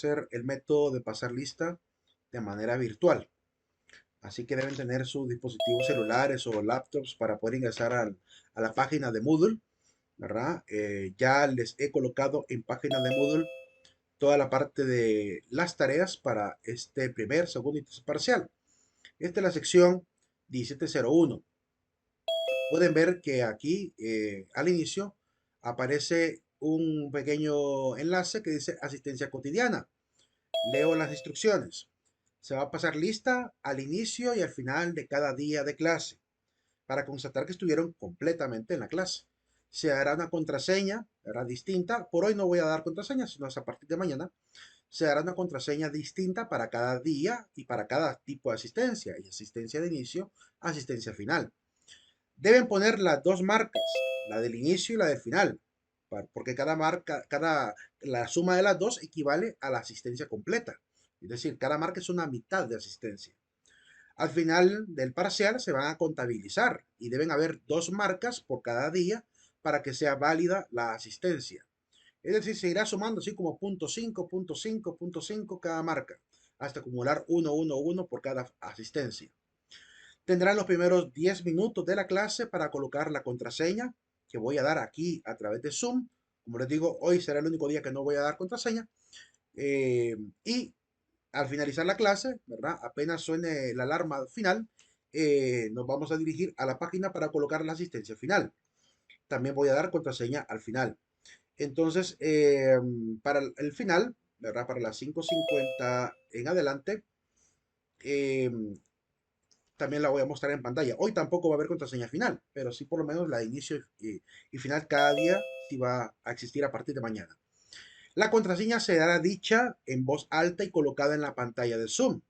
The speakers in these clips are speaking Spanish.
ser el método de pasar lista de manera virtual. Así que deben tener sus dispositivos celulares o laptops para poder ingresar a la página de Moodle, ¿verdad? Ya les he colocado en página de Moodle toda la parte de las tareas para este primer, segundo y tercer parcial. Esta es la sección 1701. Pueden ver que aquí al inicio aparece un pequeño enlace que dice asistencia cotidiana. Leo las instrucciones. Se va a pasar lista al inicio y al final de cada día de clase para constatar que estuvieron completamente en la clase. Se hará una contraseña, será distinta. Por hoy no voy a dar contraseña, sino hasta a partir de mañana. Se hará una contraseña distinta para cada día y para cada tipo de asistencia. Y asistencia de inicio, asistencia final. Deben poner las dos marcas, la del inicio y la del final, porque cada marca, la suma de las dos equivale a la asistencia completa. Es decir, cada marca es una mitad de asistencia. Al final del parcial se van a contabilizar y deben haber dos marcas por cada día para que sea válida la asistencia. Es decir, se irá sumando así como punto 5, punto 5, punto 5 cada marca, hasta acumular 1, 1, 1 por cada asistencia. Tendrán los primeros 10 minutos de la clase para colocar la contraseña que voy a dar aquí a través de Zoom. Como les digo, hoy será el único día que no voy a dar contraseña. Y al finalizar la clase, ¿verdad? Apenas suene la alarma final, nos vamos a dirigir a la página para colocar la asistencia final. También voy a dar contraseña al final. Entonces, para el final, ¿verdad? Para las 5:50 en adelante, eh, también la voy a mostrar en pantalla. Hoy tampoco va a haber contraseña final, pero sí por lo menos la de inicio y final cada día sí va a existir a partir de mañana. La contraseña será dicha en voz alta y colocada en la pantalla de Zoom.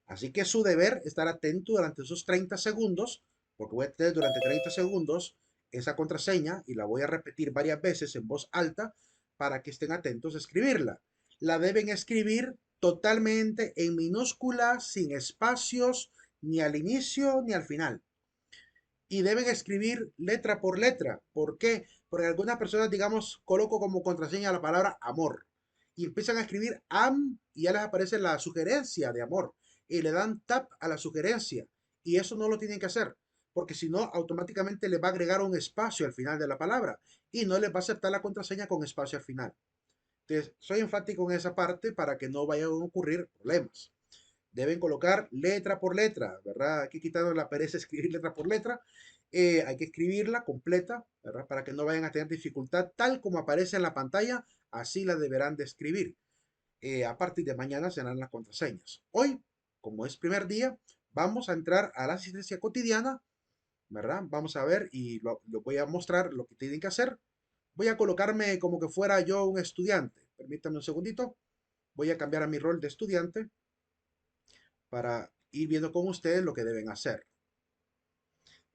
Así que su deber estar atento durante esos 30 segundos, porque voy a tener durante 30 segundos esa contraseña y la voy a repetir varias veces en voz alta para que estén atentos a escribirla. La deben escribir totalmente en minúscula, sin espacios, ni al inicio ni al final. Y deben escribir letra por letra. ¿Por qué? Porque algunas personas, digamos, coloco como contraseña la palabra amor y empiezan a escribir am y ya les aparece la sugerencia de amor y le dan tap a la sugerencia y eso no lo tienen que hacer porque si no automáticamente le va a agregar un espacio al final de la palabra y no les va a aceptar la contraseña con espacio al final. Entonces, soy enfático en esa parte para que no vayan a ocurrir problemas. Deben colocar letra por letra, ¿verdad? Aquí quitando la pereza de escribir letra por letra, hay que escribirla completa, ¿verdad? Para que no vayan a tener dificultad, tal como aparece en la pantalla, así la deberán de escribir. A partir de mañana serán las contraseñas. Hoy, como es primer día, vamos a entrar a la asistencia cotidiana, ¿verdad? Vamos a ver y lo voy a mostrar lo que tienen que hacer. Voy a colocarme como que fuera yo un estudiante. Permítanme un segundito. Voy a cambiar a mi rol de estudiante para ir viendo con ustedes lo que deben hacer.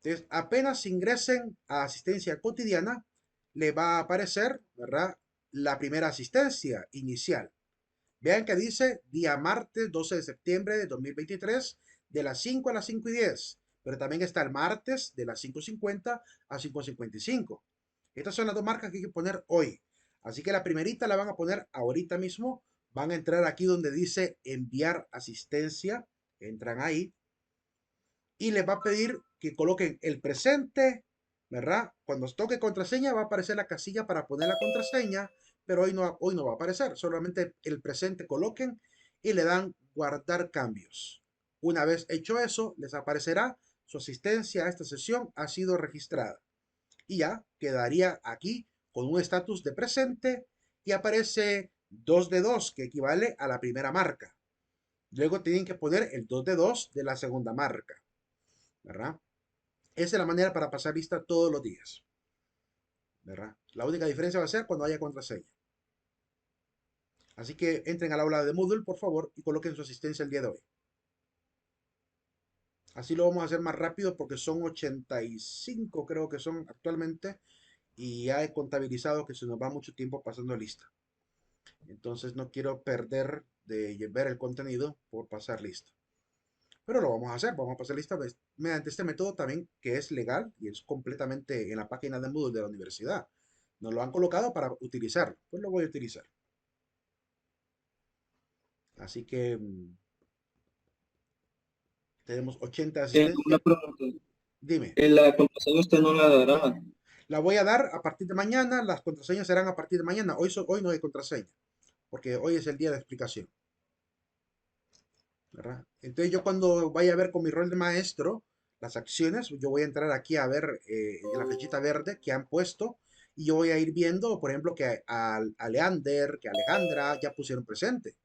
Entonces, apenas ingresen a asistencia cotidiana, le va a aparecer, ¿verdad? La primera asistencia inicial. Vean que dice día martes 12 de septiembre de 2023 de las 5 a las 5:10. Pero también está el martes de las 5:50 a 5:55. Estas son las dos marcas que hay que poner hoy. Así que la primerita la van a poner ahorita mismo. Van a entrar aquí donde dice enviar asistencia. Entran ahí y les va a pedir que coloquen el presente, ¿verdad? Cuando toque contraseña va a aparecer la casilla para poner la contraseña, pero hoy no va a aparecer, solamente el presente coloquen y le dan guardar cambios. Una vez hecho eso, les aparecerá su asistencia a esta sesión ha sido registrada y ya quedaría aquí con un estatus de presente y aparece 2 de 2 que equivale a la primera marca. Luego tienen que poner el 2 de 2 de la segunda marca, ¿verdad? Esa es la manera para pasar lista todos los días, ¿verdad? La única diferencia va a ser cuando haya contraseña. Así que entren al aula de Moodle, por favor, y coloquen su asistencia el día de hoy. Así lo vamos a hacer más rápido porque son 85, creo que son actualmente, y ya he contabilizado que se nos va mucho tiempo pasando lista. Entonces no quiero perder de ver el contenido por pasar lista. Pero lo vamos a hacer, vamos a pasar lista mediante este método también que es legal y es completamente en la página de Moodle de la universidad. Nos lo han colocado para utilizarlo, pues lo voy a utilizar. Así que tenemos 80 de Una asistencia. pregunta. Dime, La contraseña usted no la dará. la voy a dar a partir de mañana. Las contraseñas serán a partir de mañana. Hoy no hay contraseña, porque hoy es el día de explicación, ¿verdad? Entonces yo cuando vaya a ver con mi rol de maestro las acciones, yo voy a entrar aquí a ver la flechita verde que han puesto y yo voy a ir viendo, por ejemplo, que a Leander, que a Alejandra ya pusieron presente.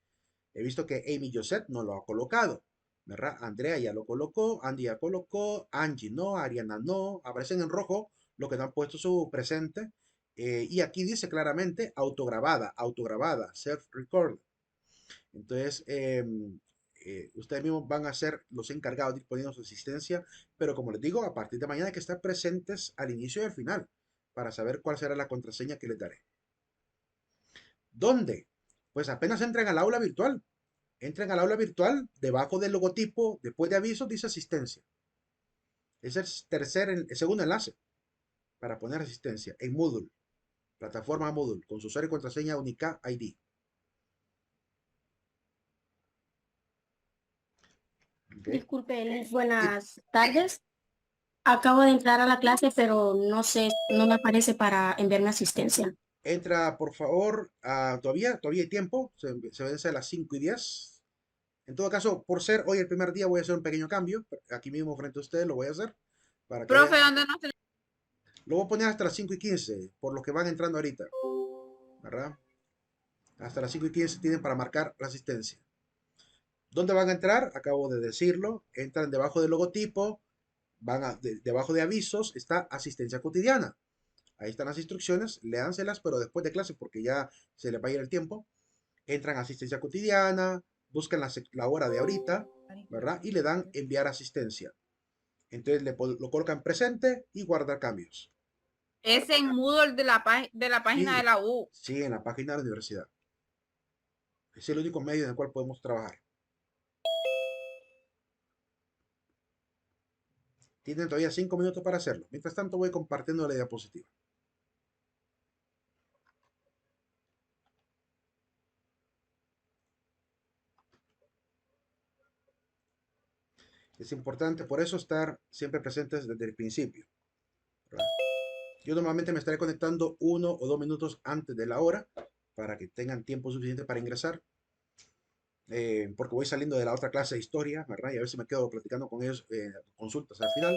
He visto que Amy Josette no lo ha colocado, ¿verdad? Andrea ya lo colocó, Andy ya colocó, Angie no, Ariana no, aparecen en rojo lo que no han puesto su presente. Y aquí dice claramente autograbada, self-record. Entonces, ustedes mismos van a ser los encargados de ir poniendo su asistencia, pero como les digo, a partir de mañana hay que estar presentes al inicio y al final para saber cuál será la contraseña que les daré. ¿Dónde? Pues apenas entren al aula virtual. Entren al aula virtual, debajo del logotipo, después de avisos, dice asistencia. Es el segundo enlace para poner asistencia en Moodle, plataforma Moodle, con su usuario y contraseña única ID. ¿Okay? Disculpe, Elis, Y buenas tardes. Acabo de entrar a la clase, pero no sé, no me aparece para enviarme asistencia. entra, por favor, todavía hay tiempo, se vence a las 5:10. En todo caso, por ser hoy el primer día, voy a hacer un pequeño cambio. Aquí mismo frente a ustedes lo voy a hacer para que Profe, vean. ¿dónde nos tenemos? Lo voy a poner hasta las 5:15, por los que van entrando ahorita, ¿verdad? Hasta las 5:15 tienen para marcar la asistencia. ¿Dónde van a entrar? Acabo de decirlo. Entran debajo del logotipo, debajo de avisos, está asistencia cotidiana. Ahí están las instrucciones, léanselas, pero después de clase, porque ya se les va a ir el tiempo. Entran a asistencia cotidiana, buscan la hora de ahorita, ¿verdad? Y le dan enviar asistencia. Entonces lo colocan presente y guardar cambios. Es en Moodle de la página de Sí, la U. sí, en la página de la universidad. Es el único medio en el cual podemos trabajar. Tienen todavía 5 minutos para hacerlo. Mientras tanto, voy compartiendo la diapositiva. Es importante por eso estar siempre presentes desde el principio, ¿verdad? Yo normalmente me estaré conectando 1 o 2 minutos antes de la hora para que tengan tiempo suficiente para ingresar, porque voy saliendo de la otra clase de historia, ¿verdad? Y a veces me quedo platicando con ellos, consultas al final,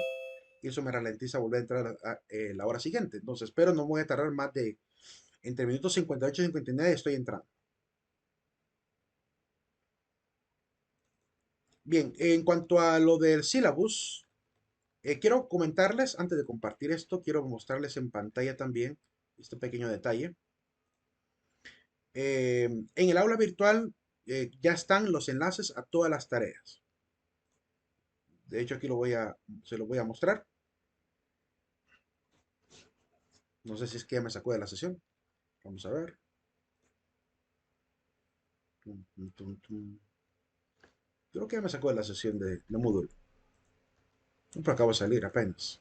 y eso me ralentiza volver a entrar a la hora siguiente. Entonces, pero no voy a tardar más de entre minutos 58 y 59 estoy entrando. Bien, en cuanto a lo del syllabus, quiero comentarles, antes de compartir esto, quiero mostrarles en pantalla también este pequeño detalle. En el aula virtual ya están los enlaces a todas las tareas. De hecho, aquí se lo voy a mostrar. No sé si es que ya me sacó de la sesión. Vamos a ver. Tum, tum, tum, tum. Creo que ya me sacó de la sesión de Moodle. Pero acabo de salir apenas.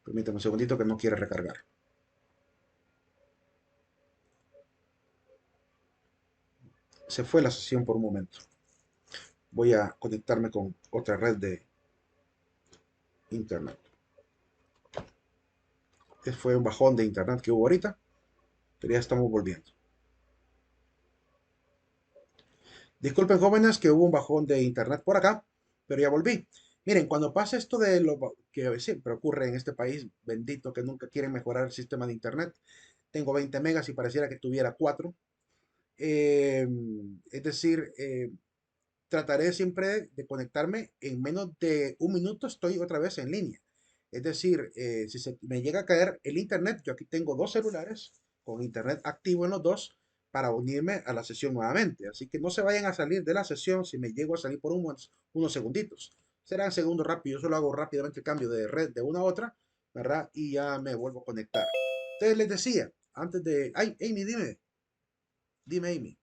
Permítame un segundito que no quiere recargar. Se fue la sesión por un momento. Voy a conectarme con otra red de internet. Fue un bajón de internet que hubo ahorita, pero ya estamos volviendo. Disculpen jóvenes que hubo un bajón de internet por acá, pero ya volví. Miren, cuando pasa esto de lo que siempre ocurre en este país bendito que nunca quieren mejorar el sistema de internet, tengo 20 megas y pareciera que tuviera 4. Es decir, trataré siempre de conectarme en menos de un minuto, estoy otra vez en línea. Es decir, si me llega a caer el internet, yo aquí tengo 2 celulares con internet activo en los dos para unirme a la sesión nuevamente. Así que no se vayan a salir de la sesión si me llego a salir por unos segunditos. Serán segundos rápidos, yo solo hago rápidamente el cambio de red de una a otra, ¿verdad? Y ya me vuelvo a conectar. Entonces les decía, antes de... Ay, Amy, dime, Amy.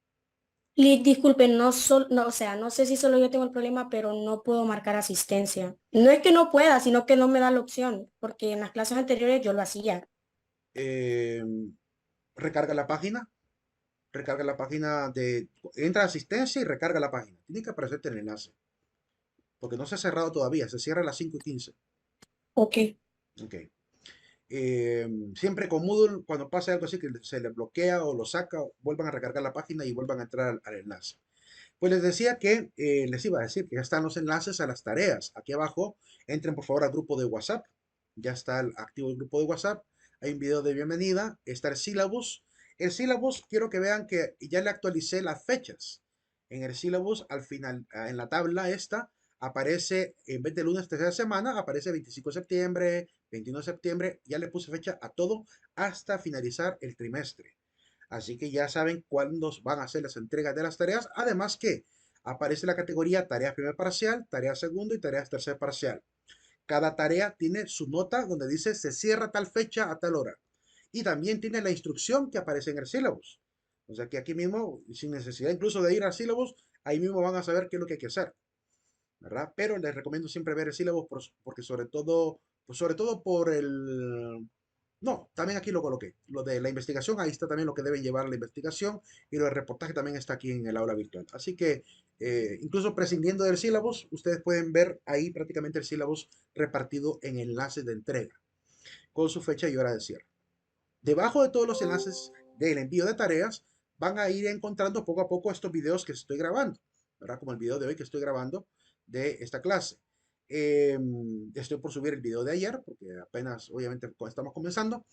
Disculpe, no, o sea, no sé si solo yo tengo el problema, pero no puedo marcar asistencia. No es que no pueda, sino que no me da la opción, porque en las clases anteriores yo lo hacía. Eh, recarga la página. recarga la página entra a asistencia y recarga la página. Tiene que aparecerte el enlace, porque no se ha cerrado todavía, se cierra a las 5:15. Ok. Ok. Siempre con Moodle, cuando pasa algo así que se le bloquea o lo saca, vuelvan a recargar la página y vuelvan a entrar al enlace. Pues les decía que les iba a decir que ya están los enlaces a las tareas. Aquí abajo, entren por favor al grupo de WhatsApp. Ya está activo el grupo de WhatsApp. Hay un video de bienvenida. Está el syllabus. El syllabus, quiero que vean que ya le actualicé las fechas. En el syllabus, al final, en la tabla esta, aparece, en vez de lunes tercera semana, aparece 25 de septiembre, 21 de septiembre. Ya le puse fecha a todo hasta finalizar el trimestre. Así que ya saben cuándo van a hacer las entregas de las tareas. Además que aparece la categoría tareas primer parcial, tarea segundo y tareas tercer parcial. Cada tarea tiene su nota donde dice se cierra tal fecha a tal hora. Y también tiene la instrucción que aparece en el syllabus. O sea que aquí mismo, sin necesidad incluso de ir al syllabus, ahí mismo van a saber qué es lo que hay que hacer, ¿verdad? Pero les recomiendo siempre ver el syllabus porque sobre todo por el... No, también aquí lo coloqué. Lo de la investigación, ahí está también lo que deben llevar la investigación y lo del reportaje también está aquí en el aula virtual. Así que incluso prescindiendo del syllabus, ustedes pueden ver ahí prácticamente el syllabus repartido en enlaces de entrega con su fecha y hora de cierre. Debajo de todos los enlaces del envío de tareas, van a ir encontrando poco a poco estos videos que estoy grabando, ¿verdad? Como el video de hoy que estoy grabando de esta clase. Estoy por subir el video de ayer, porque apenas, obviamente, estamos comenzando,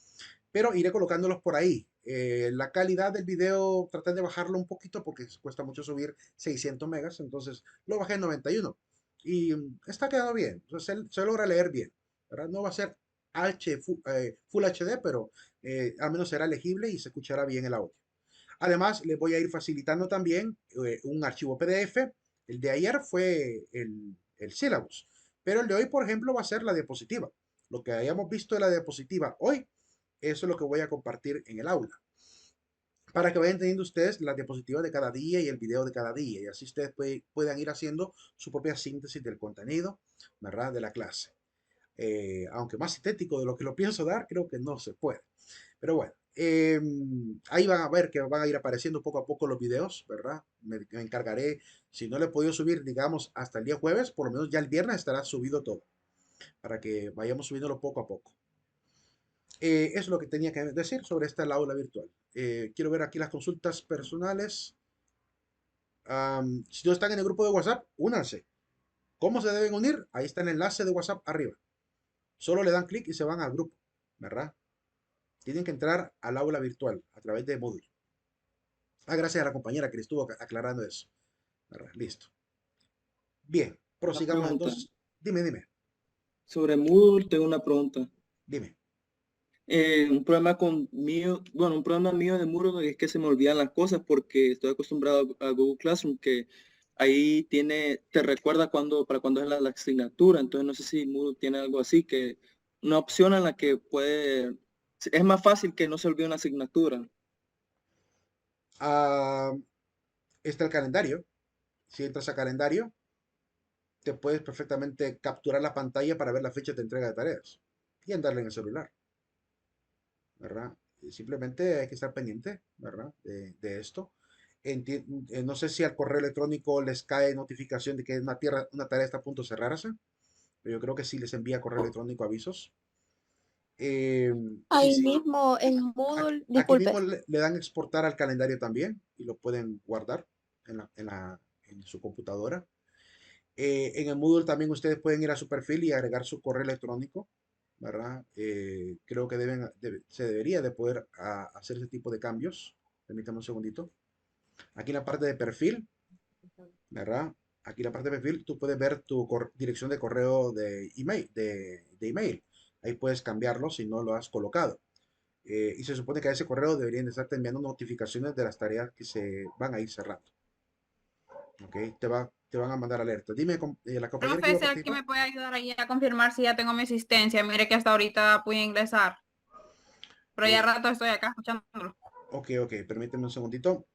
pero iré colocándolos por ahí. La calidad del video, traté de bajarlo un poquito porque cuesta mucho subir 600 megas, entonces lo bajé en 91 y está quedando bien, o sea, se logra leer bien, ¿verdad? No va a ser Full HD, pero al menos será legible y se escuchará bien el audio. Además, les voy a ir facilitando también un archivo PDF. El de ayer fue el syllabus, pero el de hoy, por ejemplo, va a ser la diapositiva. Lo que hayamos visto de la diapositiva hoy, eso es lo que voy a compartir en el aula. Para que vayan teniendo ustedes las diapositivas de cada día y el video de cada día. Y así ustedes puedan ir haciendo su propia síntesis del contenido, ¿verdad? De la clase. Aunque más sintético de lo que lo pienso dar, creo que no se puede. Pero bueno, ahí van a ver que van a ir apareciendo poco a poco los videos, ¿verdad? Me encargaré, si no le he podido subir, digamos, hasta el día jueves, por lo menos ya el viernes estará subido todo, para que vayamos subiéndolo poco a poco. Eso es lo que tenía que decir sobre esta aula virtual. Quiero ver aquí las consultas personales. Si no están en el grupo de WhatsApp, únanse. ¿Cómo se deben unir? Ahí está el enlace de WhatsApp arriba. Solo le dan clic y se van al grupo, ¿verdad? Tienen que entrar al aula virtual a través de Moodle. Gracias a la compañera que le estuvo aclarando eso. ¿Verdad? Listo. Bien, Una prosigamos pregunta. entonces. Dime, Sobre Moodle tengo una pregunta. dime. Un problema un problema mío de Moodle es que se me olvidan las cosas porque estoy acostumbrado a Google Classroom, que ahí te recuerda para cuándo es la asignatura. Entonces no sé si Moodle tiene algo así, que una opción en la que es más fácil que no se olvide una asignatura. Ah, está el calendario. Si entras a calendario, te puedes perfectamente capturar la pantalla para ver la fecha de entrega de tareas y andarle en el celular, ¿verdad? Simplemente hay que estar pendiente, ¿verdad? De esto. No sé si al correo electrónico les cae notificación de que una tarea está a punto de cerrarse, pero yo creo que sí les envía correo electrónico avisos. Eh, y Ahí si mismo en Moodle, aquí disculpe, mismo le dan exportar al calendario también y lo pueden guardar en su computadora. En el Moodle también ustedes pueden ir a su perfil y agregar su correo electrónico, ¿verdad? Creo que se debería de poder hacer ese tipo de cambios. Permítame un segundito. Aquí en la parte de perfil, ¿verdad? Aquí en la parte de perfil tú puedes ver tu dirección de correo de email, de email. Ahí puedes cambiarlo si no lo has colocado. Y se supone que a ese correo deberían de estarte enviando notificaciones de las tareas que se van a ir cerrando. ¿Ok? Te van a mandar alerta. Dime, la compañera que iba a Profesor, ¿quién participar. me puede ayudar ahí a confirmar si ya tengo mi asistencia? Mire que hasta ahorita pude ingresar, pero ya Eh, rato estoy acá escuchándolo. ok, permíteme un segundito.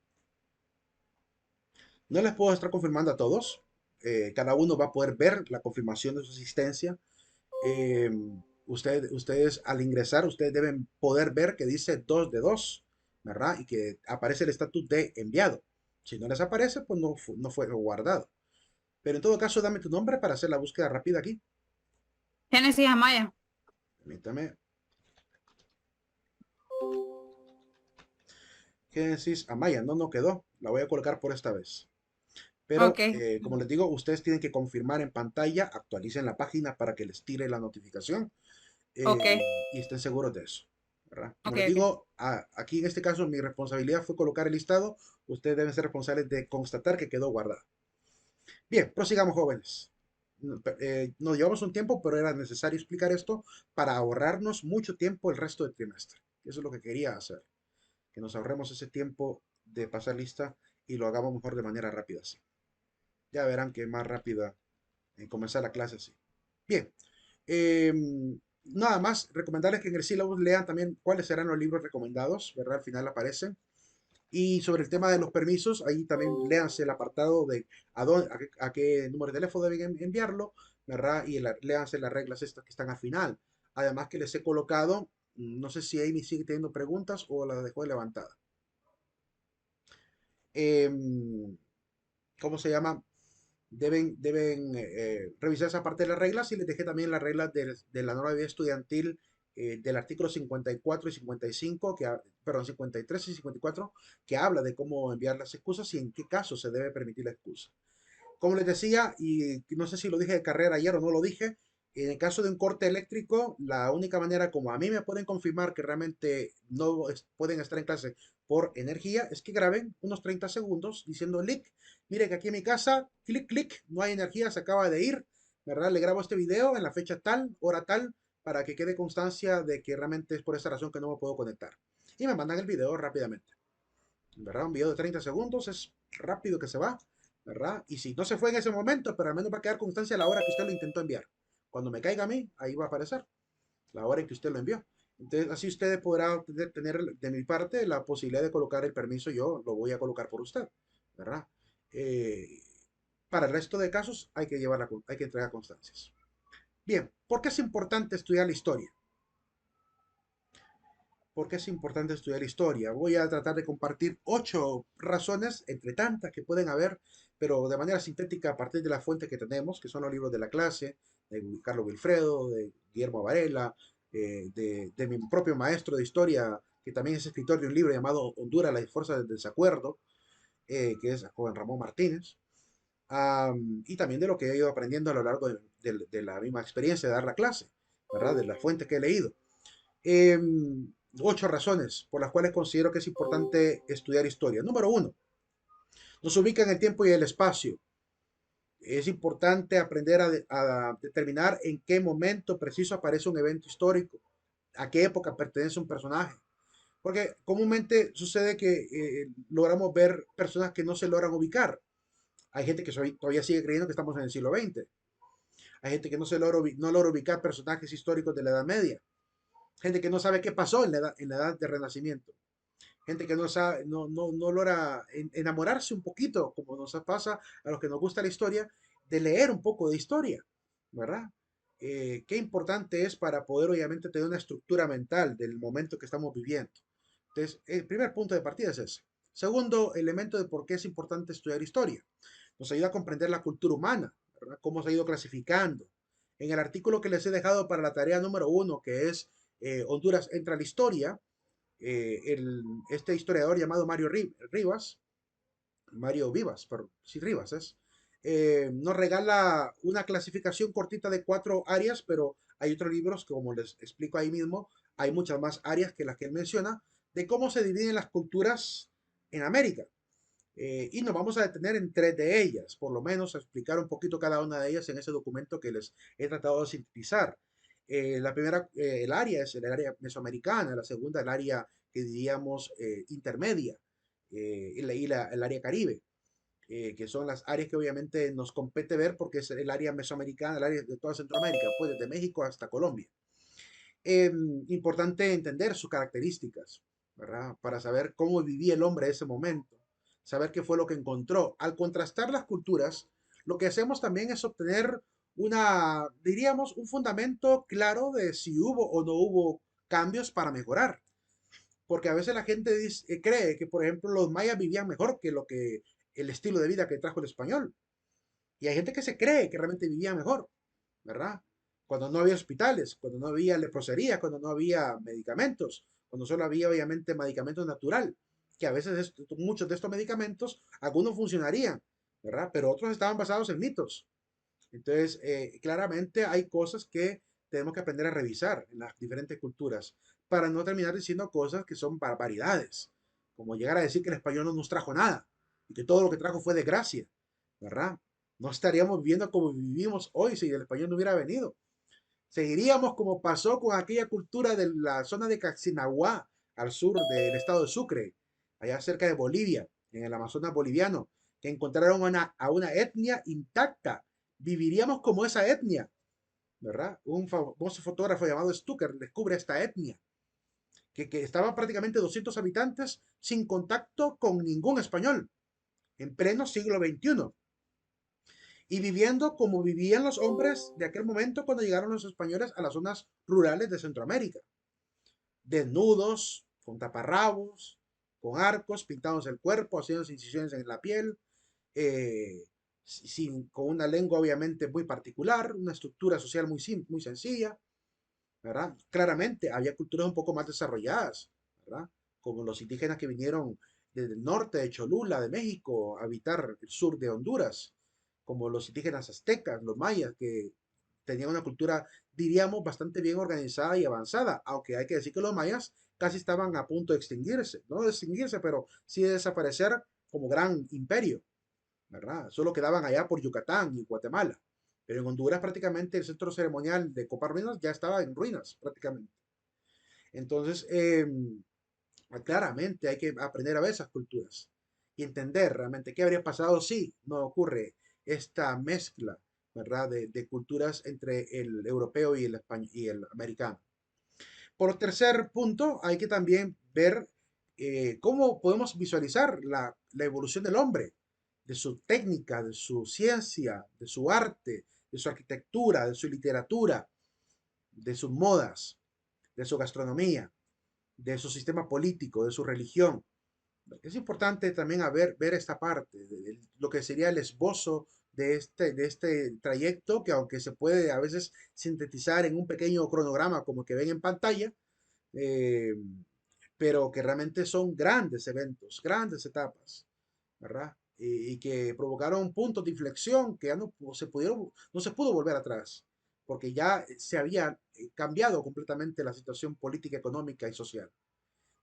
No les puedo estar confirmando a todos. Cada uno va a poder ver la confirmación de su asistencia. Eh, ustedes al ingresar, ustedes deben poder ver que dice 2 de 2. ¿verdad? Y que aparece el estatus de enviado. Si no les aparece, pues no fue guardado. Pero en todo caso, dame tu nombre para hacer la búsqueda rápida aquí. Génesis Amaya. Permítame. Genesis Amaya, no quedó. La voy a colocar por esta vez. Pero, Ok, como les digo, ustedes tienen que confirmar en pantalla, actualicen la página para que les tire la notificación ok, y estén seguros de eso, ¿verdad? Como ok, les ok. digo, aquí en este caso mi responsabilidad fue colocar el listado. Ustedes deben ser responsables de constatar que quedó guardado. Bien, prosigamos, jóvenes. Nos llevamos un tiempo, pero era necesario explicar esto para ahorrarnos mucho tiempo el resto del trimestre. Eso es lo que quería hacer, que nos ahorremos ese tiempo de pasar lista y lo hagamos mejor de manera rápida así. Ya verán que más rápida en comenzar la clase así. Bien, eh, nada más recomendarles que en el syllabus lean también cuáles serán los libros recomendados, ¿verdad? Al final aparecen. Y sobre el tema de los permisos, ahí también léanse el apartado de a qué número de teléfono deben enviarlo, ¿verdad? Y léanse las reglas estas que están al final. Además que les he colocado, no sé si Amy sigue teniendo preguntas o la dejó levantada. Em, ¿Cómo se llama? Deben revisar esa parte de las reglas y les dejé también las reglas de la norma de vida estudiantil del artículo 54 y 55, perdón, 53 y 54, que habla de cómo enviar las excusas y en qué caso se debe permitir la excusa. Como les decía, y no sé si lo dije de carrera ayer o no lo dije, en el caso de un corte eléctrico, la única manera como a mí me pueden confirmar que realmente no pueden estar en clase por energía es que graben unos 30 segundos diciendo clic, mire que aquí en mi casa, clic, clic, no hay energía, se acaba de ir, ¿verdad? Le grabo este video en la fecha tal, hora tal, para que quede constancia de que realmente es por esa razón que no me puedo conectar. Y me mandan el video rápidamente, ¿verdad? Un video de 30 segundos es rápido que se va, ¿verdad? Y si no se fue en ese momento, pero al menos va a quedar constancia a la hora que usted lo intentó enviar. Cuando me caiga a mí, ahí va a aparecer la hora en que usted lo envió. Entonces, así usted podrá tener de mi parte la posibilidad de colocar el permiso, yo lo voy a colocar por usted, ¿verdad? Eh, para el resto de casos hay que entregar constancias. Bien, ¿por qué es importante estudiar la historia? ¿Por qué es importante estudiar historia? Voy a tratar de compartir 8 razones, entre tantas que pueden haber, pero de manera sintética a partir de la fuente que tenemos, que son los libros de la clase, de Carlos Wilfredo, de Guillermo Varela, de mi propio maestro de historia, que también es escritor de un libro llamado Honduras, la fuerza del desacuerdo, que es Juan Ramón Martínez, y también de lo que he ido aprendiendo a lo largo de la misma experiencia de dar la clase, ¿verdad? De las fuentes que he leído. Eh, 8 razones por las cuales considero que es importante estudiar historia. Número 1, nos ubica en el tiempo y el espacio. Es importante aprender a determinar en qué momento preciso aparece un evento histórico, a qué época pertenece un personaje. Porque comúnmente sucede que logramos ver personas que no se logran ubicar. Hay gente que todavía sigue creyendo que estamos en el siglo XX. Hay gente que no logra ubicar personajes históricos de la Edad Media. Gente que no sabe qué pasó en la edad del Renacimiento. Gente que no sabe, no logra enamorarse un poquito, como nos pasa a los que nos gusta la historia, de leer un poco de historia, ¿verdad? Qué importante es para poder, obviamente, tener una estructura mental del momento que estamos viviendo. Entonces, el primer punto de partida es ese. Segundo elemento de por qué es importante estudiar historia. Nos ayuda a comprender la cultura humana, ¿verdad? Cómo se ha ido clasificando. En el artículo que les he dejado para la tarea número 1, que es Honduras entra a la historia, este historiador llamado Rivas, Mario Vivas, perdón, sí, Rivas nos regala una clasificación cortita de 4 áreas, pero hay otros libros que, como les explico ahí mismo, hay muchas más áreas que las que él menciona, de cómo se dividen las culturas en América. Y nos vamos a detener en 3 de ellas, por lo menos a explicar un poquito cada una de ellas en ese documento que les he tratado de sintetizar. La primera, el área es el área mesoamericana, la segunda el área que diríamos intermedia, el área caribe, que son las áreas que obviamente nos compete ver porque es el área mesoamericana, el área de toda Centroamérica, pues desde México hasta Colombia. Importante entender sus características, ¿verdad? Para saber cómo vivía el hombre en ese momento, saber qué fue lo que encontró. Al contrastar las culturas, lo que hacemos también es obtener diríamos, un fundamento claro de si hubo o no hubo cambios para mejorar. porque a veces la gente cree que, por ejemplo, los mayas vivían mejor que el estilo de vida que trajo el español. Y hay gente que se cree que realmente vivía mejor, ¿verdad? Cuando no había hospitales, cuando no había leprosería, cuando no había medicamentos, cuando solo había obviamente medicamento natural, que a veces muchos de estos medicamentos, algunos funcionarían, ¿verdad? Pero otros estaban basados en mitos. Entonces, claramente hay cosas que tenemos que aprender a revisar en las diferentes culturas para no terminar diciendo cosas que son barbaridades, como llegar a decir que el español no nos trajo nada y que todo lo que trajo fue desgracia, ¿verdad? No estaríamos viviendo como vivimos hoy si el español no hubiera venido. Seguiríamos como pasó con aquella cultura de la zona de Caxinahuá, al sur del estado de Sucre, allá cerca de Bolivia, en el Amazonas boliviano, que encontraron a una etnia intacta. Viviríamos como esa etnia, ¿verdad? Un famoso fotógrafo llamado Stucker descubre esta etnia, que estaba prácticamente 200 habitantes sin contacto con ningún español, en pleno siglo XXI y viviendo como vivían los hombres de aquel momento cuando llegaron los españoles a las zonas rurales de Centroamérica. Desnudos, con taparrabos, con arcos, pintados el cuerpo, haciendo incisiones en la piel, con una lengua obviamente muy particular, una estructura social muy sencilla, ¿verdad? Claramente había culturas un poco más desarrolladas, ¿verdad? Como los indígenas que vinieron desde el norte de Cholula, de México, a habitar el sur de Honduras, como los indígenas aztecas, los mayas, que tenían una cultura, diríamos, bastante bien organizada y avanzada, aunque hay que decir que los mayas casi estaban a punto de extinguirse, no de extinguirse, pero sí de desaparecer como gran imperio, ¿verdad? Solo quedaban allá por Yucatán y Guatemala. Pero en Honduras prácticamente el centro ceremonial de Copa Ruinas ya estaba en ruinas prácticamente. Entonces, claramente hay que aprender a ver esas culturas y entender realmente qué habría pasado si no ocurre esta mezcla, ¿verdad? De culturas entre el europeo y el, y el americano. Por tercer punto, hay que también ver cómo podemos visualizar la evolución del hombre, de su técnica, de su ciencia, de su arte, de su arquitectura, de su literatura, de sus modas, de su gastronomía, de su sistema político, de su religión. Es importante también ver esta parte, de lo que sería el esbozo de este trayecto, que aunque se puede a veces sintetizar en un pequeño cronograma como que ven en pantalla, eh, pero que realmente son grandes eventos, grandes etapas, ¿verdad? Y que provocaron puntos de inflexión que ya no se pudo volver atrás, porque ya se había cambiado completamente la situación política, económica y social.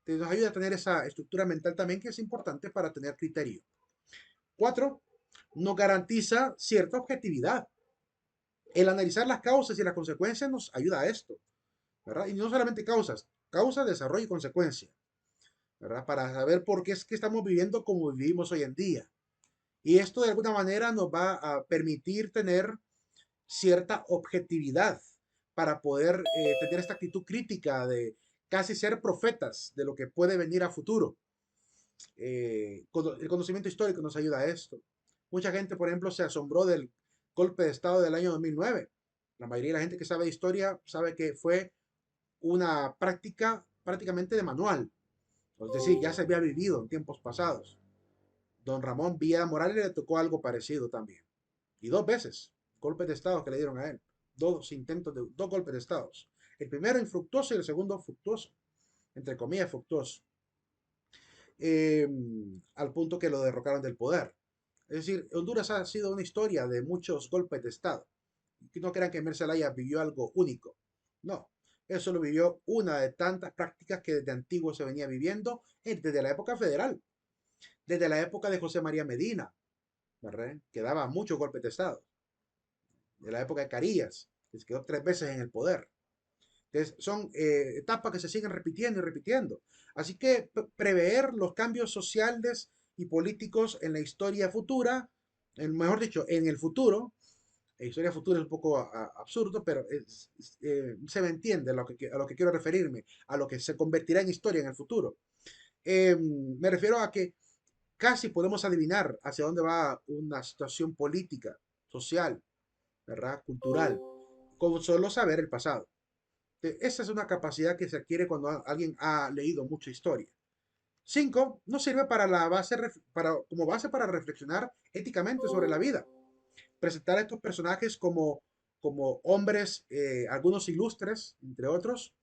Entonces nos ayuda a tener esa estructura mental también que es importante para tener criterio. Cuatro, nos garantiza cierta objetividad. El analizar las causas y las consecuencias nos ayuda a esto, ¿verdad? Y no solamente causas, causa, desarrollo y consecuencia, ¿verdad? Para saber por qué es que estamos viviendo como vivimos hoy en día. Y esto de alguna manera nos va a permitir tener cierta objetividad para poder tener esta actitud crítica de casi ser profetas de lo que puede venir a futuro. El conocimiento histórico nos ayuda a esto. Mucha gente, por ejemplo, se asombró del golpe de Estado del año 2009. La mayoría de la gente que sabe de historia sabe que fue una práctica prácticamente de manual. Es decir, ya se había vivido en tiempos pasados. Don Ramón Villa Morales le tocó algo parecido también. Y dos veces, golpes de Estado que le dieron a él. Dos golpes de Estado. El primero infructuoso y el segundo fructuoso. Entre comillas, fructuoso. eh, Al punto que lo derrocaron del poder. Es decir, Honduras ha sido una historia de muchos golpes de Estado. No crean que Mercelaya vivió algo único. No, eso lo vivió una de tantas prácticas que desde antiguo se venía viviendo desde la época federal, desde la época de José María Medina, ¿verdad? Que daba muchos golpes de Estado, de la época de Carillas, que se quedó 3 veces en el poder. Entonces, son etapas que se siguen repitiendo y repitiendo. Así que prever los cambios sociales y políticos en la historia futura, mejor dicho, en el futuro, la historia futura es un poco absurdo, pero se me entiende a lo que quiero referirme, a lo que se convertirá en historia en el futuro. Me refiero a que casi podemos adivinar hacia dónde va una situación política, social, ¿verdad? Cultural, con solo saber el pasado. Esa es una capacidad que se adquiere cuando alguien ha leído mucha historia. 5. No sirve para la base, como base para reflexionar éticamente sobre la vida. Presentar a estos personajes como hombres, algunos ilustres, entre otros,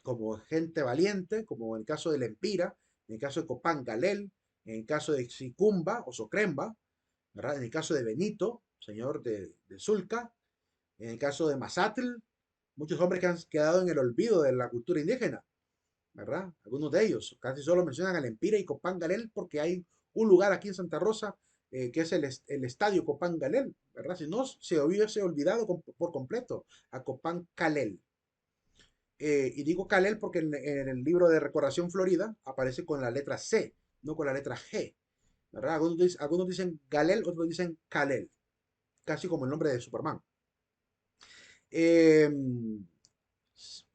como gente valiente, como en el caso de Lempira, en el caso de Copán Galel, en el caso de Sicumba o Socremba, ¿verdad? En el caso de Benito, señor de Sulca, en el caso de Mazatl, muchos hombres que han quedado en el olvido de la cultura indígena, ¿verdad? Algunos de ellos, casi solo mencionan a Lempira y Copán Galel porque hay un lugar aquí en Santa Rosa que es el Estadio Copán Galel, ¿verdad? Si no, se hubiese olvidado por completo a Copán Calel. Y digo Calel porque en el libro de Recordación Florida aparece con la letra C, no con la letra G, ¿verdad? Algunos dicen Galel, otros dicen Kalel, casi como el nombre de Superman. Eh,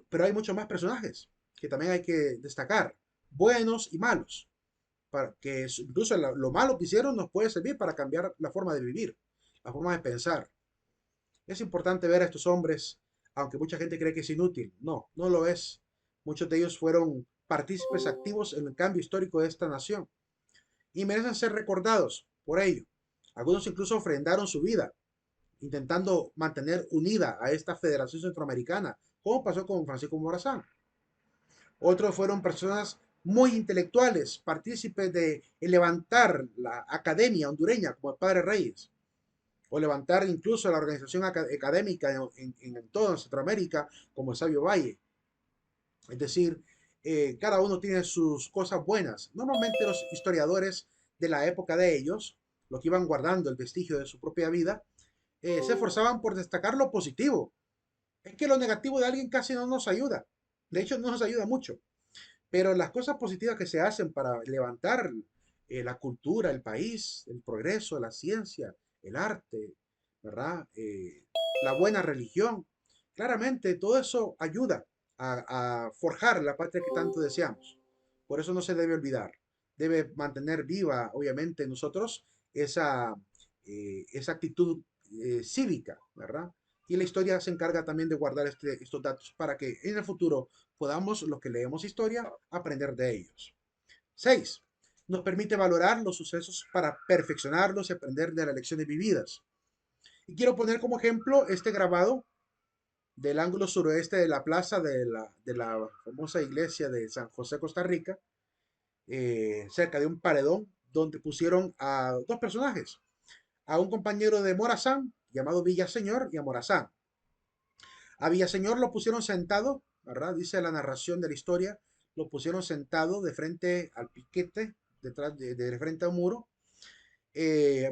pero hay muchos más personajes que también hay que destacar, buenos y malos, para que incluso lo malo que hicieron nos puede servir para cambiar la forma de vivir, la forma de pensar. Es importante ver a estos hombres, aunque mucha gente cree que es inútil. No, no lo es. Muchos de ellos fueron partícipes activos en el cambio histórico de esta nación y merecen ser recordados por ello. Algunos incluso ofrendaron su vida intentando mantener unida a esta Federación Centroamericana, como pasó con Francisco Morazán. Otros fueron personas muy intelectuales, partícipes de levantar la academia hondureña, como el Padre Reyes, o levantar incluso la organización académica en toda Centroamérica, como el Sabio Valle. Es decir, cada uno tiene sus cosas buenas. Normalmente los historiadores de la época de ellos, los que iban guardando el vestigio de su propia vida, se esforzaban por destacar lo positivo. Es que lo negativo de alguien casi no nos ayuda. De hecho, no nos ayuda mucho. Pero las cosas positivas que se hacen para levantar la cultura, el país, el progreso, la ciencia, el arte, ¿verdad? La buena religión, claramente todo eso ayuda a forjar la patria que tanto deseamos. Por eso no se debe olvidar. Debe mantener viva, obviamente, en nosotros esa actitud cívica, ¿verdad? Y la historia se encarga también de guardar estos datos para que en el futuro podamos, los que leemos historia, aprender de ellos. 6. Nos permite valorar los sucesos para perfeccionarlos y aprender de las lecciones vividas. Y quiero poner como ejemplo este grabado del ángulo suroeste de la plaza de la famosa iglesia de San José, Costa Rica, cerca de un paredón donde pusieron a dos personajes, a un compañero de Morazán llamado Villaseñor y a Morazán. A Villaseñor lo pusieron sentado, ¿verdad? Dice la narración de la historia, lo pusieron sentado de frente al piquete, detrás de frente a un muro.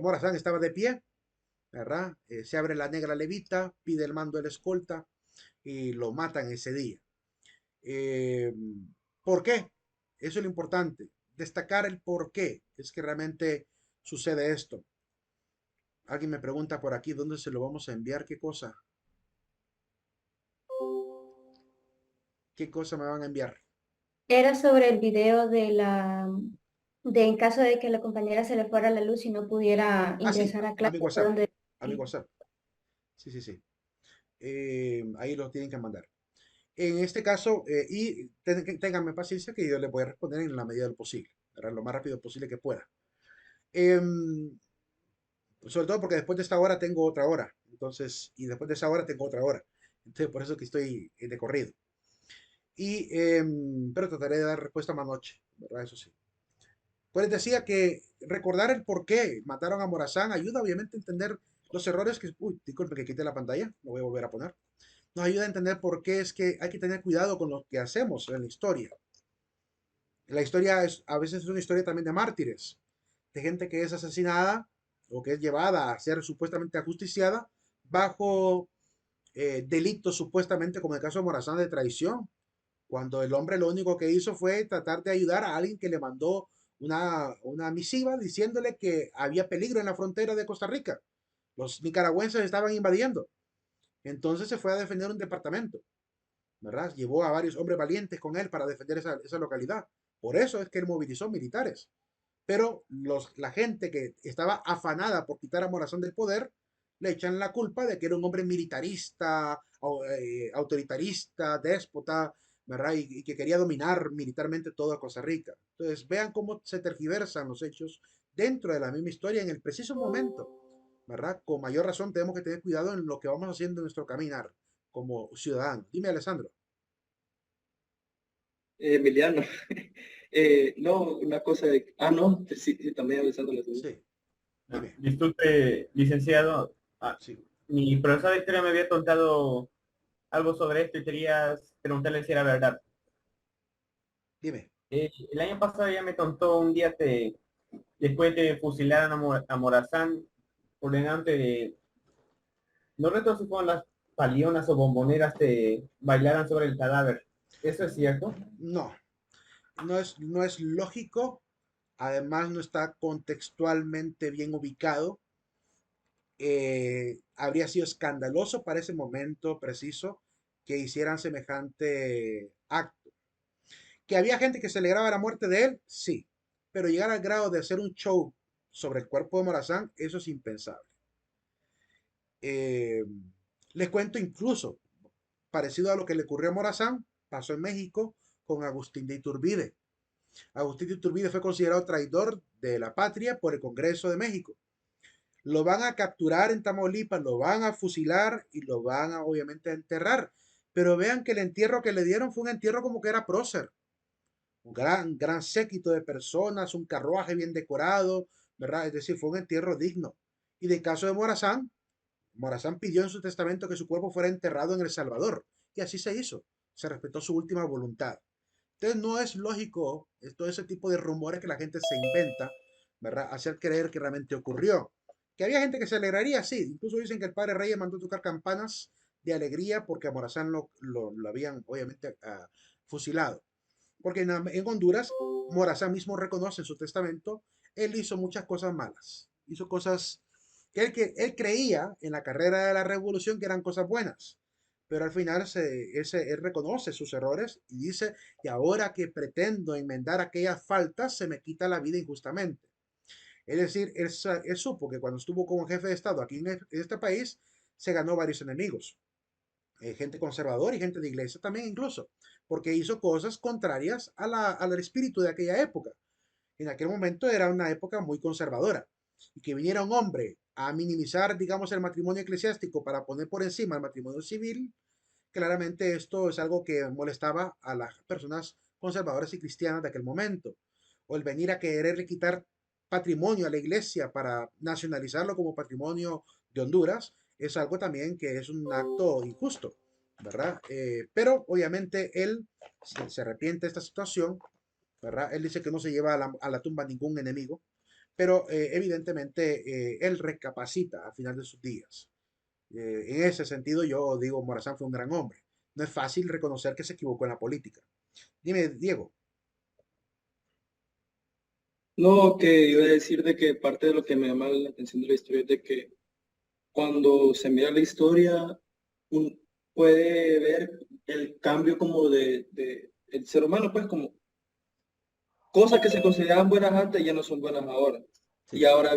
Morazán estaba de pie, ¿verdad? Se abre la negra levita, pide el mando de la escolta y lo matan ese día. Eh, ¿Por qué? Eso es lo importante. Destacar el por qué es que realmente sucede esto. Alguien me pregunta por aquí, ¿dónde se lo vamos a enviar? ¿Qué cosa? ¿Qué cosa me van a enviar? Era sobre el video de en caso de que la compañera se le fuera la luz y no pudiera Ah, sí, ingresar a a mi clase, WhatsApp. donde A mi WhatsApp. Sí, sí, sí. Ahí lo tienen que mandar. En este caso, y ténganme paciencia que yo les voy a responder en la medida de lo posible, ¿verdad? Lo más rápido posible que pueda. Em, Sobre todo porque después de esta hora tengo otra hora. Entonces, y después de esa hora tengo otra hora. Entonces, por eso que estoy de corrido. Pero trataré de dar respuesta más noche, ¿verdad? Eso sí. Pues les decía que recordar el por qué mataron a Morazán ayuda obviamente a entender los errores que... Uy, disculpe que quite la pantalla, lo voy a volver a poner. Nos ayuda a entender por qué es que hay que tener cuidado con lo que hacemos en la historia. La historia a veces es una historia también de mártires, de gente que es asesinada o que es llevada a ser supuestamente ajusticiada bajo delitos supuestamente, como el caso de Morazán, de traición, cuando el hombre lo único que hizo fue tratar de ayudar a alguien que le mandó una misiva diciéndole que había peligro en la frontera de Costa Rica. Los nicaragüenses estaban invadiendo. Entonces se fue a defender un departamento, ¿verdad? Llevó a varios hombres valientes con él para defender esa localidad. Por eso es que él movilizó militares. Pero la gente que estaba afanada por quitar a Morazán del poder, le echan la culpa de que era un hombre militarista, autoritarista, déspota, ¿verdad? Y que quería dominar militarmente toda Costa Rica. Entonces, vean cómo se tergiversan los hechos dentro de la misma historia en el preciso momento, ¿verdad? Con mayor razón tenemos que tener cuidado en lo que vamos haciendo en nuestro caminar como ciudadanos. Dime, Alessandro. Emiliano, no, una cosa de... Ah, no, sí, sí, también Alessandro. Sí, dime. Disculpe, licenciado. Sí, Mi profesor de historia me había contado algo sobre esto y quería preguntarle si era verdad. dime. El año pasado ya me contó un día que después de fusilar a Morazán, por delante de, no recuerdo si fueron las palionas o bomboneras que bailaran sobre el cadáver. ¿Eso es cierto? No, no es lógico. Además, no está contextualmente bien ubicado. Habría sido escandaloso para ese momento preciso que hicieran semejante acto. ¿Que había gente que celebraba la muerte de él? Sí, pero llegar al grado de hacer un show sobre el cuerpo de Morazán, eso es impensable. Eh, Les cuento incluso, parecido a lo que le ocurrió a Morazán, pasó en México con Agustín de Iturbide. Agustín de Iturbide fue considerado traidor de la patria por el Congreso de México. Lo van a capturar en Tamaulipas, lo van a fusilar y lo van a obviamente a enterrar. Pero vean que el entierro que le dieron fue un entierro como que era prócer. Un gran séquito de personas, un carruaje bien decorado, ¿verdad? Es decir, fue un entierro digno. Y del caso de Morazán, Morazán pidió en su testamento que su cuerpo fuera enterrado en El Salvador. Y así se hizo. Se respetó su última voluntad. Entonces no es lógico todo ese tipo de rumores que la gente se inventa, ¿verdad? Hacer creer que realmente ocurrió. Que había gente que se alegraría, sí. Incluso dicen que el padre Reyes mandó a tocar campanas de alegría porque a Morazán lo habían obviamente fusilado. Porque en Honduras, Morazán mismo reconoce en su testamento, él hizo muchas cosas malas. Hizo cosas que él creía en la carrera de la revolución que eran cosas buenas. Pero al final él reconoce sus errores y dice, y ahora que pretendo enmendar aquellas faltas, se me quita la vida injustamente. Es decir, él supo que cuando estuvo como jefe de Estado aquí en este país, se ganó varios enemigos. Gente conservadora y gente de iglesia también incluso, porque hizo cosas contrarias al espíritu de aquella época. En aquel momento era una época muy conservadora. Y que viniera un hombre a minimizar, digamos, el matrimonio eclesiástico para poner por encima el matrimonio civil, claramente esto es algo que molestaba a las personas conservadoras y cristianas de aquel momento. O el venir a quererle quitar patrimonio a la iglesia para nacionalizarlo como patrimonio de Honduras es algo también que es un acto injusto, ¿verdad? Pero obviamente él se arrepiente de esta situación, ¿verdad? Él dice que no se lleva a la tumba ningún enemigo, pero evidentemente él recapacita al final de sus días. En ese sentido, yo digo, Morazán fue un gran hombre. No es fácil reconocer que se equivocó en la política. Dime, Diego. No, que iba a decir de que parte de lo que me llama la atención de la historia es de que cuando se mira la historia, un, puede ver el cambio como de el ser humano, pues como cosas que se consideraban buenas antes ya no son buenas ahora. Y Sí. ahora,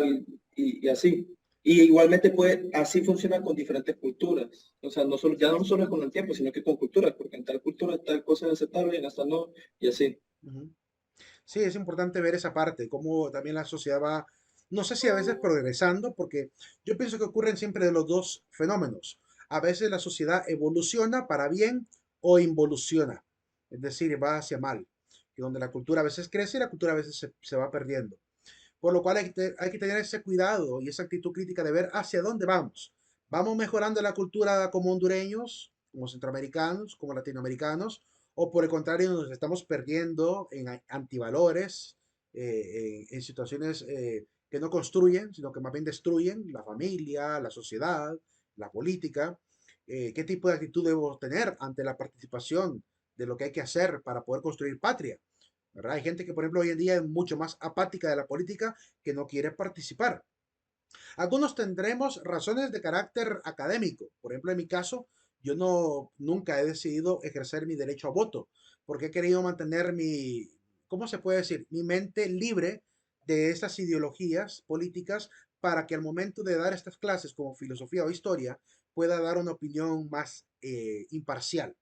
y así. Y igualmente puede, así funciona con diferentes culturas. O sea, no solo, ya no solo con el tiempo, sino que con culturas, porque en tal cultura tal cosa es aceptable y en esta no, y así. Ujú. Sí, es importante ver esa parte, cómo también la sociedad va, no sé si a veces progresando, porque yo pienso que ocurren siempre de los dos fenómenos. A veces la sociedad evoluciona para bien o involuciona, es decir, va hacia mal, y donde la cultura a veces crece y la cultura a veces se va perdiendo. Por lo cual hay que tener ese cuidado y esa actitud crítica de ver hacia dónde vamos. ¿Vamos mejorando la cultura como hondureños, como centroamericanos, como latinoamericanos? ¿O por el contrario nos estamos perdiendo en antivalores, en situaciones que no construyen, sino que más bien destruyen la familia, la sociedad, la política? ¿Qué tipo de actitud debemos tener ante la participación de lo que hay que hacer para poder construir patria? ¿Verdad? Hay gente que, por ejemplo, hoy en día es mucho más apática de la política que no quiere participar. Algunos tendremos razones de carácter académico. Por ejemplo, en mi caso, yo nunca he decidido ejercer mi derecho a voto porque he querido mantener ¿cómo se puede decir? Mi mente libre de estas ideologías políticas para que al momento de dar estas clases como filosofía o historia pueda dar una opinión más imparcial.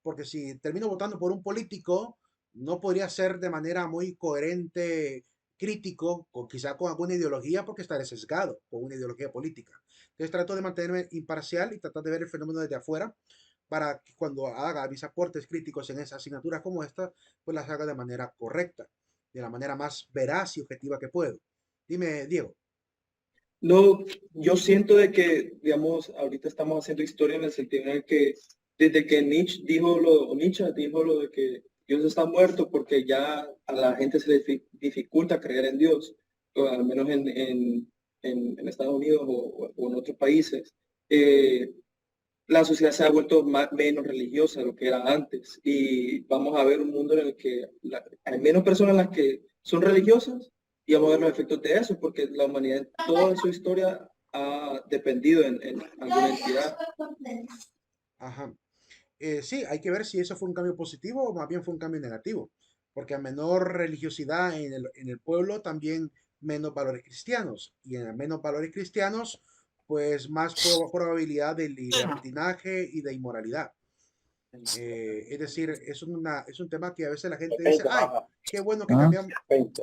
Porque si termino votando por un político, no podría ser de manera muy coherente, crítico, o quizá con alguna ideología, porque estaré sesgado con una ideología política. Entonces trato de mantenerme imparcial y tratar de ver el fenómeno desde afuera para que cuando haga mis aportes críticos en esas asignaturas como esta, pues las haga de manera correcta, de la manera más veraz y objetiva que puedo. Dime, Diego. No, yo siento de que, digamos, ahorita estamos haciendo historia en el sentido en el que desde que Nietzsche dijo lo de que Dios está muerto porque ya a la gente se le dificulta creer en Dios, o al menos en Estados Unidos o en otros países, la sociedad se ha vuelto menos religiosa de lo que era antes y vamos a ver un mundo en el que hay menos personas las que son religiosas y vamos a ver los efectos de eso porque la humanidad en toda su historia ha dependido en alguna entidad. Ajá. Sí, hay que ver si eso fue un cambio positivo o más bien fue un cambio negativo, porque a menor religiosidad en el pueblo, también menos valores cristianos, y en menos valores cristianos, pues más probabilidad de libertinaje y de inmoralidad. Es decir, es un tema que a veces la gente dice, ay, qué bueno que cambiamos.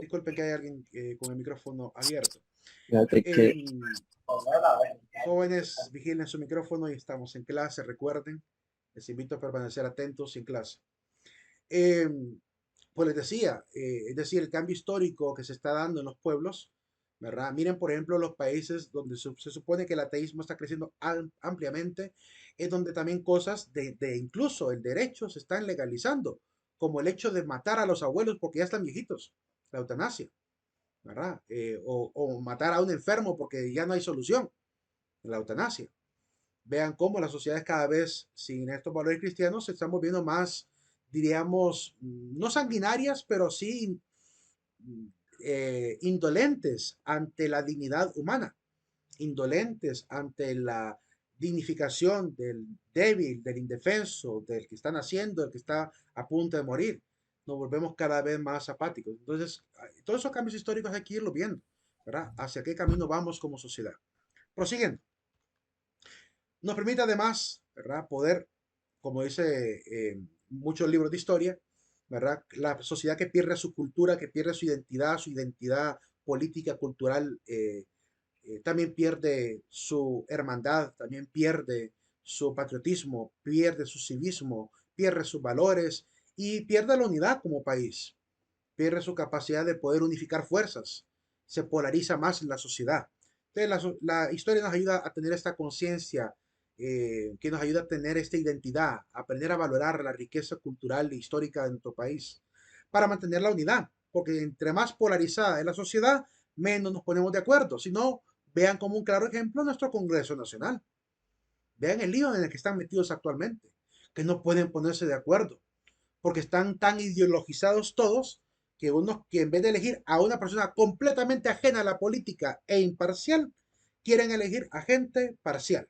Disculpen que hay alguien con el micrófono abierto. Jóvenes, vigilen su micrófono y estamos en clase, recuerden. Les invito a permanecer atentos y en clase. Pues les decía, es decir, el cambio histórico que se está dando en los pueblos, ¿verdad? Miren, por ejemplo, los países donde se supone que el ateísmo está creciendo ampliamente, es donde también cosas de incluso el derecho se están legalizando, como el hecho de matar a los abuelos porque ya están viejitos, la eutanasia, ¿verdad? O matar a un enfermo porque ya no hay solución, la eutanasia. Vean cómo las sociedades cada vez sin estos valores cristianos se están volviendo más, diríamos, no sanguinarias, pero sí indolentes ante la dignidad humana, indolentes ante la dignificación del débil, del indefenso, del que está naciendo, del que está a punto de morir. Nos volvemos cada vez más apáticos. Entonces, todos esos cambios históricos hay que irlo viendo, ¿verdad? Hacia qué camino vamos como sociedad. Prosiguiendo. Nos permite además, ¿verdad? Poder, como dice muchos libros de historia, ¿verdad? La sociedad que pierde su cultura, que pierde su identidad política, cultural, también pierde su hermandad, también pierde su patriotismo, pierde su civismo, pierde sus valores y pierde la unidad como país, pierde su capacidad de poder unificar fuerzas, se polariza más en la sociedad. Entonces, la historia nos ayuda a tener esta conciencia, que nos ayuda a tener esta identidad, a aprender a valorar la riqueza cultural e histórica de nuestro país, para mantener la unidad, porque entre más polarizada es la sociedad, menos nos ponemos de acuerdo. Si no, vean como un claro ejemplo nuestro Congreso Nacional. Vean el lío en el que están metidos actualmente, que no pueden ponerse de acuerdo, porque están tan ideologizados todos que en vez de elegir a una persona completamente ajena a la política e imparcial, quieren elegir a gente parcial,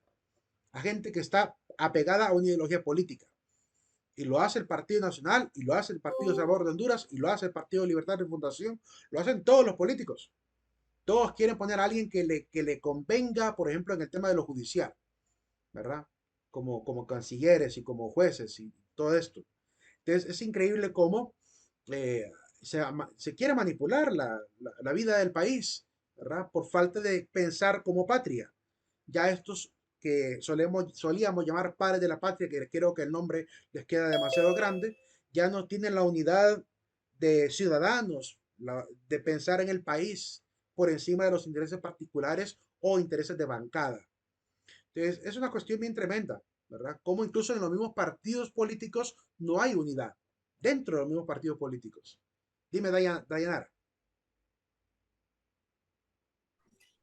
a gente que está apegada a una ideología política. Y lo hace el Partido Nacional, y lo hace el Partido Salvador de Honduras, y lo hace el Partido Libertad de Fundación, lo hacen todos los políticos. Todos quieren poner a alguien que le convenga, por ejemplo, en el tema de lo judicial, ¿verdad? Como cancilleres y como jueces y todo esto. Entonces es increíble cómo se quiere manipular la vida del país, ¿verdad? Por falta de pensar como patria. Ya estos que solíamos llamar padres de la patria, que creo que el nombre les queda demasiado grande, ya no tienen la unidad de ciudadanos, de pensar en el país por encima de los intereses particulares o intereses de bancada. Entonces, es una cuestión bien tremenda, ¿verdad? Como incluso en los mismos partidos políticos no hay unidad dentro de los mismos partidos políticos. Dime, Dayanara.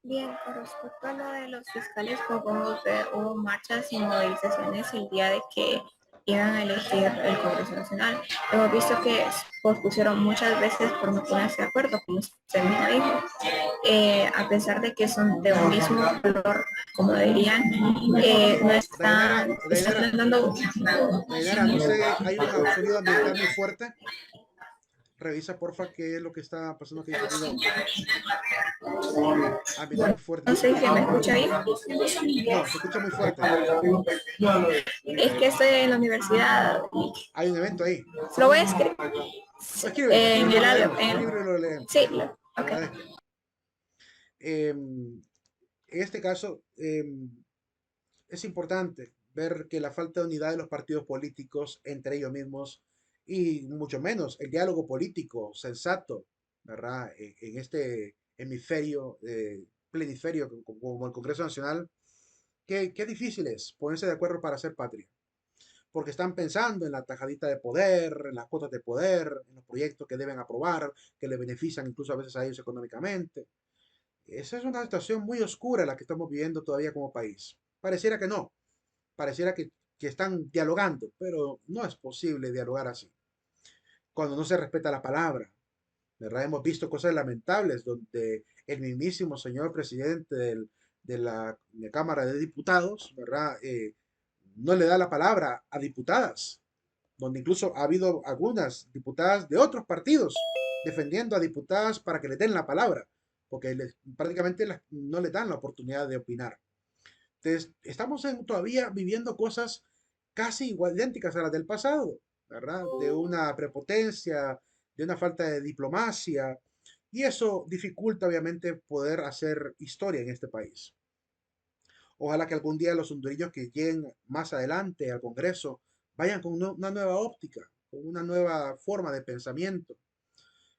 Bien, con respecto a lo de los fiscales, como podemos ver, hubo marchas y movilizaciones el día de que iban a elegir el Congreso Nacional. Hemos visto que pospusieron muchas veces por no ponerse de acuerdo, como usted mismo dijo, a pesar de que son de un mismo color, como dirían, no están dando... Dayanara, no sé, hay un sonido ambiental muy fuerte. Revisa, porfa, qué es lo que está pasando, que hay sonido ambiente muy fuerte. No sé si me escucha bien. No, se escucha muy fuerte. Es que estoy en la universidad. Hay un evento ahí. Lo voy a escribir O escríbelo, en el audio. escríbelo y lo leemos. Sí, Te ok. agradezco. En este caso, es importante ver que la falta de unidad de los partidos políticos entre ellos mismos y mucho menos el diálogo político sensato, ¿verdad? En este hemisferio, pleniferio como el Congreso Nacional, qué difícil es ponerse de acuerdo para hacer patria, porque están pensando en la tajadita de poder, en las cuotas de poder, en los proyectos que deben aprobar, que le benefician incluso a veces a ellos económicamente. Esa es una situación muy oscura la que estamos viviendo todavía como país. Pareciera que no, pareciera que están dialogando, pero no es posible dialogar así. Cuando no se respeta la palabra, ¿verdad? Hemos visto cosas lamentables donde el mismísimo señor presidente de la Cámara de Diputados, ¿verdad? No le da la palabra a diputadas, donde incluso ha habido algunas diputadas de otros partidos defendiendo a diputadas para que le den la palabra, porque prácticamente no le dan la oportunidad de opinar. Entonces, estamos todavía viviendo cosas casi igual, idénticas a las del pasado, ¿verdad? De una prepotencia, de una falta de diplomacia, y eso dificulta obviamente poder hacer historia en este país. Ojalá que algún día los hondureños que lleguen más adelante al Congreso vayan con una nueva óptica, con una nueva forma de pensamiento,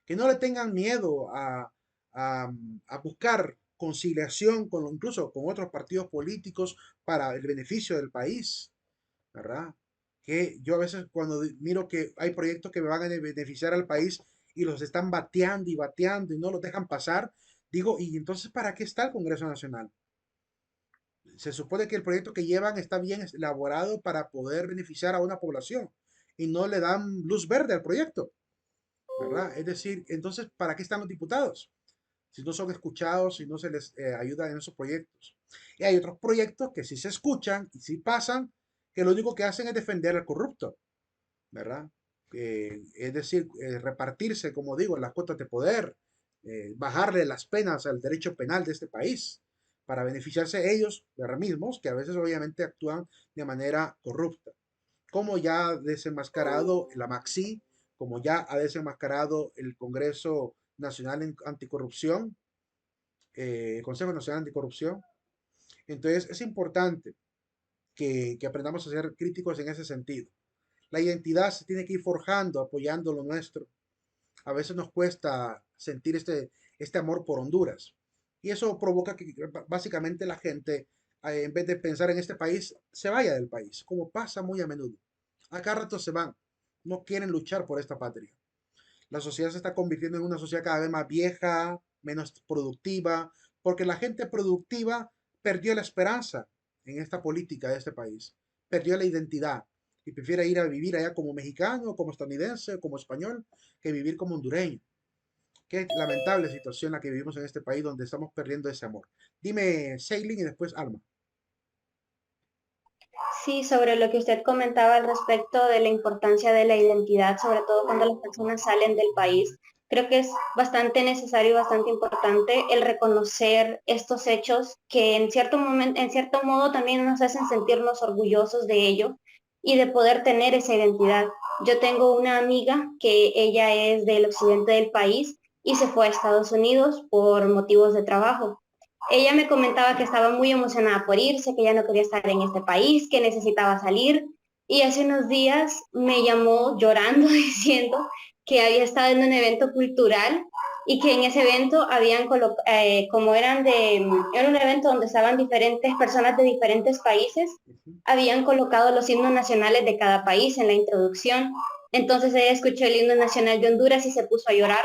que no le tengan miedo a buscar conciliación incluso con otros partidos políticos para el beneficio del país, ¿verdad? Que yo a veces cuando miro que hay proyectos que me van a beneficiar al país y los están bateando y bateando y no los dejan pasar, digo, ¿y entonces para qué está el Congreso Nacional? Se supone que el proyecto que llevan está bien elaborado para poder beneficiar a una población y no le dan luz verde al proyecto, ¿verdad? Es decir, entonces, ¿para qué están los diputados? Si no son escuchados, si no se les ayuda en esos proyectos. Y hay otros proyectos que sí se escuchan y sí pasan, que lo único que hacen es defender al corrupto, ¿verdad? Es decir, repartirse, como digo, las cuotas de poder, bajarle las penas al derecho penal de este país, para beneficiarse ellos mismos, que a veces obviamente actúan de manera corrupta. Como ya ha desenmascarado la Maxi, como ya ha desenmascarado el Congreso Nacional Anticorrupción, el Consejo Nacional Anticorrupción. Entonces es importante que aprendamos a ser críticos en ese sentido. La identidad se tiene que ir forjando, apoyando lo nuestro. A veces nos cuesta sentir este amor por Honduras. Y eso provoca que básicamente la gente, en vez de pensar en este país, se vaya del país, como pasa muy a menudo. A cada rato se van, no quieren luchar por esta patria. La sociedad se está convirtiendo en una sociedad cada vez más vieja, menos productiva, porque la gente productiva perdió la esperanza en esta política de este país, perdió la identidad y prefiere ir a vivir allá como mexicano, como estadounidense, como español, que vivir como hondureño. Qué lamentable situación la que vivimos en este país donde estamos perdiendo ese amor. Dime, Sailing, y después Alma. Sí, sobre lo que usted comentaba al respecto de la importancia de la identidad, sobre todo cuando las personas salen del país. Creo que es bastante necesario y bastante importante el reconocer estos hechos que en cierto momento, en cierto modo también nos hacen sentirnos orgullosos de ello y de poder tener esa identidad. Yo tengo una amiga que ella es del occidente del país y se fue a Estados Unidos por motivos de trabajo. Ella me comentaba que estaba muy emocionada por irse, que ya no quería estar en este país, que necesitaba salir. Y hace unos días me llamó llorando diciendo que había estado en un evento cultural y que en ese evento habían como era un evento donde estaban diferentes personas de diferentes países, Ujú. habían colocado los himnos nacionales de cada país en la introducción. Entonces ella escuchó el himno nacional de Honduras y se puso a llorar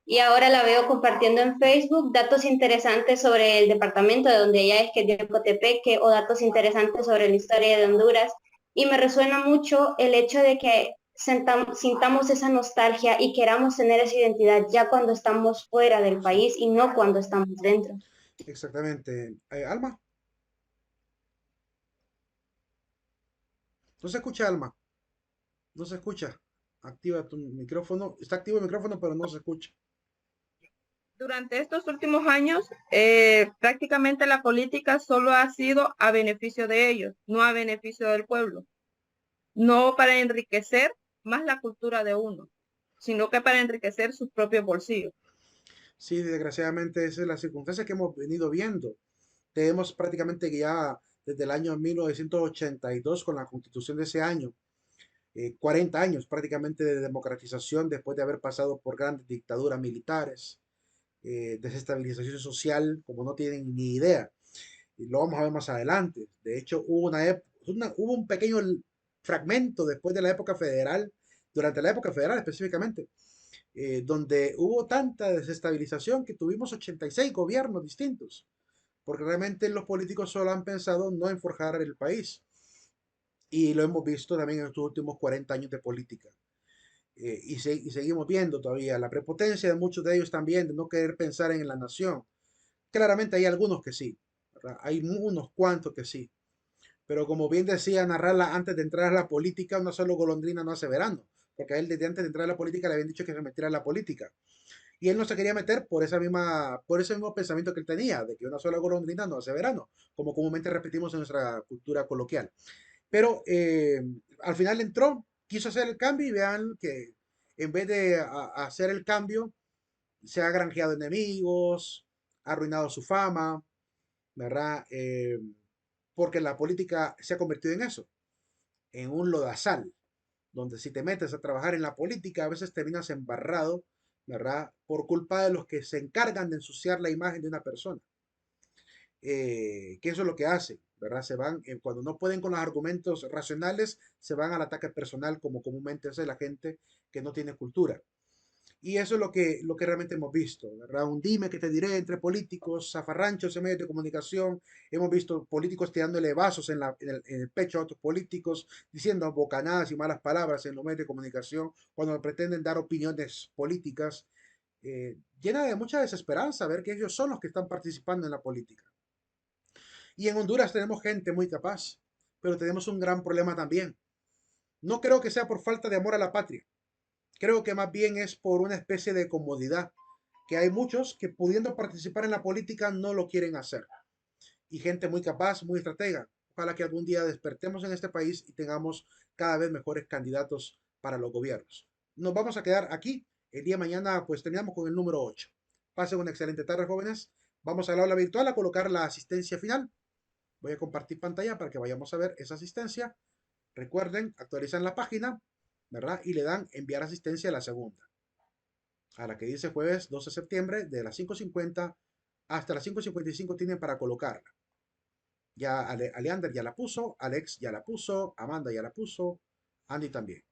y ahora la veo compartiendo en Facebook datos interesantes sobre el departamento de donde ella es, que es de Cotepeque, o datos interesantes sobre la historia de Honduras. Y me resuena mucho el hecho de que sintamos esa nostalgia y queramos tener esa identidad ya cuando estamos fuera del Sí, país y no cuando estamos dentro. exactamente. Alma, no se escucha, Alma, no se escucha. Activa tu micrófono. Está activo el micrófono, pero no se escucha. Durante estos últimos años, prácticamente la política solo ha sido a beneficio de ellos, no a beneficio del pueblo. No para enriquecer más la cultura de uno, sino que para enriquecer sus propios bolsillos. Sí, desgraciadamente esa es la circunstancia que hemos venido viendo. Tenemos prácticamente que ya desde el año 1982 con la constitución de ese año, 40 años prácticamente de democratización después de haber pasado por grandes dictaduras militares, desestabilización social, como no tienen ni idea. Y lo vamos a ver más adelante. De hecho, hubo un pequeño fragmento después de la época federal, durante la época federal específicamente, donde hubo tanta desestabilización que tuvimos 86 gobiernos distintos, porque realmente los políticos solo han pensado no en forjar el país. Y lo hemos visto también en estos últimos 40 años de política. Y seguimos viendo todavía la prepotencia de muchos de ellos también, de no querer pensar en la nación. Claramente hay algunos que sí, ¿verdad? Hay unos cuantos que sí. Pero como bien decía Narrala antes de entrar a la política, una sola golondrina no hace verano. Porque a él desde antes de entrar a la política le habían dicho que se metiera en la política. Y él no se quería meter por ese mismo pensamiento que él tenía, de que una sola golondrina no hace verano, como comúnmente repetimos en nuestra cultura coloquial. Pero al final entró, quiso hacer el cambio y vean que en vez de hacer el cambio, se ha granjeado enemigos, ha arruinado su fama, ¿verdad? Porque la política se ha convertido en eso, en un lodazal, donde si te metes a trabajar en la política, a veces terminas embarrado, ¿verdad? Por culpa de los que se encargan de ensuciar la imagen de una persona. Que eso es lo que hacen, ¿verdad? Se van, cuando no pueden con los argumentos racionales, se van al ataque personal, como comúnmente hace la gente que no tiene cultura. Y eso es lo que realmente hemos visto, ¿verdad? Un dime que te diré entre políticos, zafarranchos en medios de comunicación. Hemos visto políticos tirándole vasos en el pecho a otros políticos, diciendo bocanadas y malas palabras en los medios de comunicación cuando pretenden dar opiniones políticas. Llena de mucha desesperanza ver que ellos son los que están participando en la política. Y en Honduras tenemos gente muy capaz, pero tenemos un gran problema también. No creo que sea por falta de amor a la patria. Creo que más bien es por una especie de comodidad, que hay muchos que pudiendo participar en la política no lo quieren hacer. Y gente muy capaz, muy estratega. Ojalá que algún día despertemos en este país y tengamos cada vez mejores candidatos para los gobiernos. Nos vamos a quedar aquí. El día de mañana pues terminamos con el número 8. Pasen una excelente tarde, jóvenes. Vamos a la aula virtual a colocar la asistencia final. Voy a compartir pantalla para que vayamos a ver esa asistencia. Recuerden, actualizan la página, ¿verdad? Y le dan enviar asistencia a la segunda. A la que dice jueves 12 de septiembre de las 5:50 hasta las 5:55 tienen para colocarla. Ya Aleander ya la puso, Alex ya la puso, Amanda ya la puso, Andy también.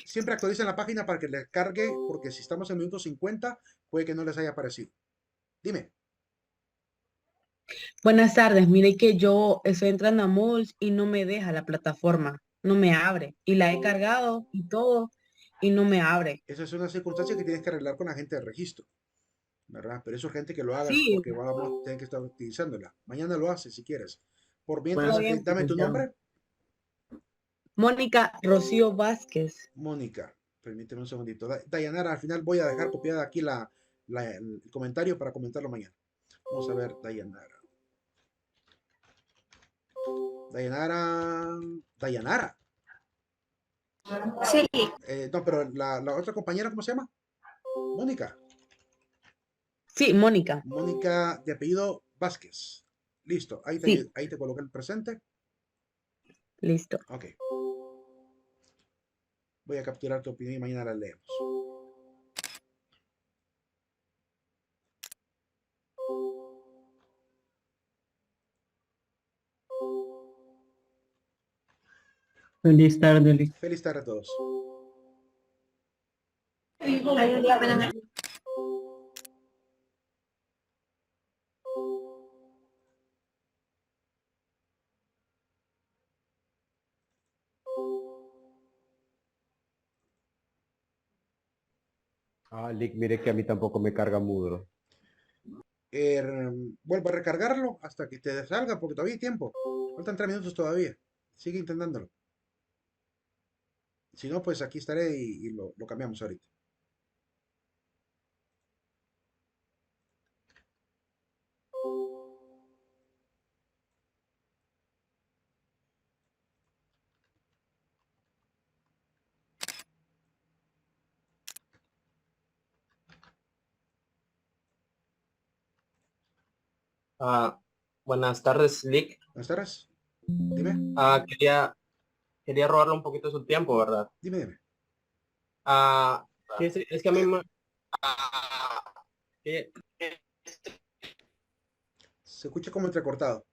Siempre actualicen la página para que les cargue, porque si estamos en minuto 50, puede que no les haya aparecido. Dime. Buenas tardes, mire que yo estoy entrando a Moodle y no me deja la plataforma, no me abre. Y la he cargado y todo y no me abre. Esa es una circunstancia que tienes que arreglar con la gente de registro, ¿verdad? Pero es urgente que lo hagas Sí, porque vamos a tener que estar utilizándola. Mañana lo haces si quieres. Por Buenas mientras, está bien. dame tu licenciado. nombre. Mónica Rocío Vázquez. Mónica, permíteme un segundito. Dayanara, al final voy a dejar copiada aquí el comentario para comentarlo mañana. Vamos a ver, Dayanara. Dayanara. Sí, No, pero la otra compañera, ¿cómo se llama? Mónica. Sí, Mónica. Mónica de apellido Vázquez. Listo, Sí, ahí te coloqué el presente. listo. Ok. Voy a capturar tu opinión y mañana la leemos. Feliz tarde, Lic. Feliz tarde a todos. hay un día apenas. Ah, Lick, mire que a mí tampoco me carga Moodle. Vuelvo a recargarlo hasta que te salga porque todavía hay tiempo. Faltan 3 minutos todavía. Sigue intentándolo. Si no, pues aquí estaré y lo cambiamos ahorita. Ah, buenas tardes, Lick. ¿Buenas tardes? Dime, Quería robarle un poquito de su tiempo, ¿verdad? dime. Ah, fíjese, es que a mí me... que- Se escucha como entrecortado.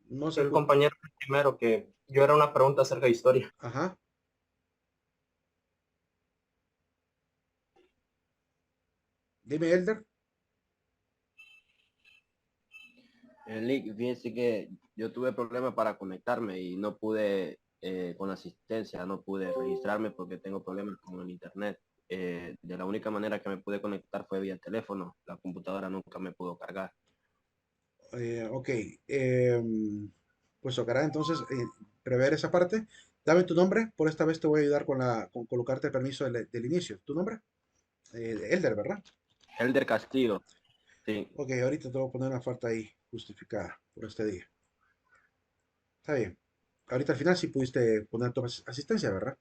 No se el escucha. compañero primero que yo era una pregunta acerca de historia. Ajá. Dime, Elder. Lick, fíjense que yo tuve problemas para conectarme y no pude con la asistencia, no pude registrarme porque tengo problemas con el internet. De la única manera que me pude conectar fue vía teléfono. La computadora nunca me pudo cargar. Ok. Pues tocará entonces prever esa parte. Dame tu nombre. Por esta vez te voy a ayudar con colocarte el permiso del inicio. ¿Tu nombre? Elder, ¿verdad? Elder Castillo, sí. Ok, ahorita te voy a poner una falta ahí justificada por este día. Está bien. Ahorita al final sí pudiste poner tu asistencia, ¿verdad?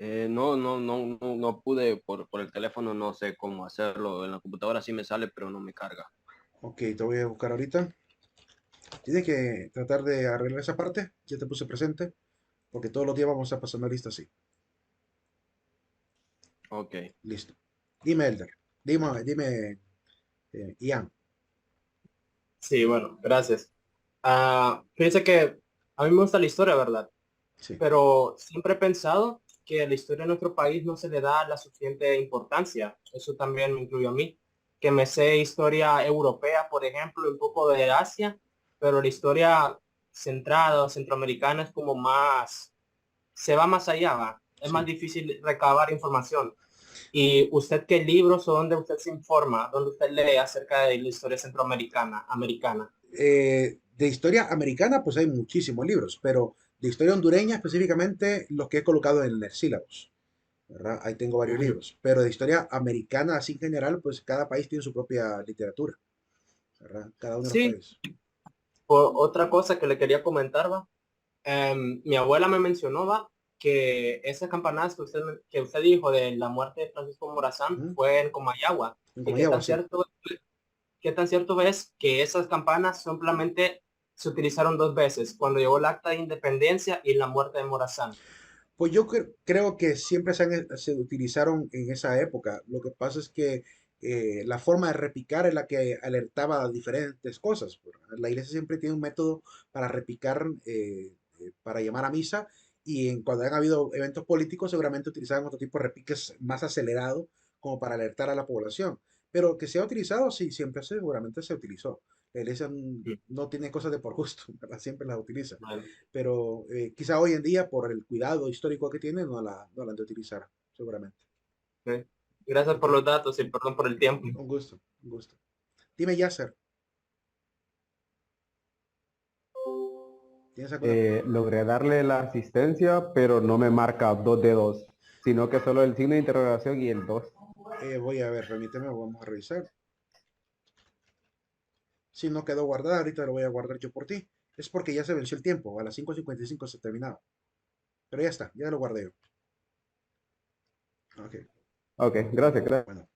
No pude por el teléfono, no sé cómo hacerlo. En la computadora sí me sale, pero no me carga. Ok, te voy a buscar ahorita. Tienes que tratar de arreglar esa parte. Ya te puse presente. Porque todos los días vamos a pasar una lista así. Ok. Listo. Dime, Elder. Dime, Ian. Sí, bueno, gracias. Fíjense que a mí me gusta la historia, ¿verdad? Sí. Pero siempre he pensado que a la historia de nuestro país no se le da la suficiente importancia. Eso también me incluye a mí, que me sé historia europea, por ejemplo, un poco de Asia, pero la historia centrada o centroamericana es como más, se va más allá, va. Es más Sí. difícil recabar información. ¿Y usted qué libros o dónde usted se informa, dónde usted lee acerca de la historia centroamericana, americana? De historia americana, pues hay muchísimos libros, pero de historia hondureña específicamente los que he colocado en el sílabus, ¿verdad? Ahí tengo varios Ujú. libros, pero de historia americana así en general, pues cada país tiene su propia literatura, ¿verdad? Cada uno de los Sí, países. otra cosa que le quería comentar, va. Mi abuela me mencionó, va, que esas campanadas que usted dijo de la muerte de Francisco Morazán Ujú. fue en Comayagua. En ¿Y Comayagua, sí. qué tan cierto es que esas campanas simplemente se utilizaron dos veces, cuando llegó el acta de independencia y la muerte de Morazán? Pues yo creo que siempre se utilizaron en esa época. Lo que pasa es que la forma de repicar es la que alertaba a diferentes cosas. La iglesia siempre tiene un método para repicar, para llamar a misa, y cuando han habido eventos políticos seguramente utilizaban otro tipo de repiques más acelerado como para alertar a la población. Pero que se ha utilizado, sí, siempre seguramente se utilizó. La iglesia Mm, no tiene cosas de por gusto, ¿verdad? Siempre las utiliza, bueno, pero quizá hoy en día, por el cuidado histórico que tiene, no la han de utilizar, seguramente. ok. Gracias ¿Ok? por los datos y perdón por el tiempo. Un gusto, un gusto. Dime, Yasser, ¿tienes alguna? Logré darle la asistencia, pero no me marca 2 de 2, sino que solo el signo de interrogación y el 2. Voy a ver, permíteme, vamos a revisar. Si no quedó guardada, ahorita lo voy a guardar yo por ti. Es porque ya se venció el tiempo, a las 5:55 se terminaba. Pero ya está, ya lo guardé yo. Ok, Ok, gracias, gracias. bueno.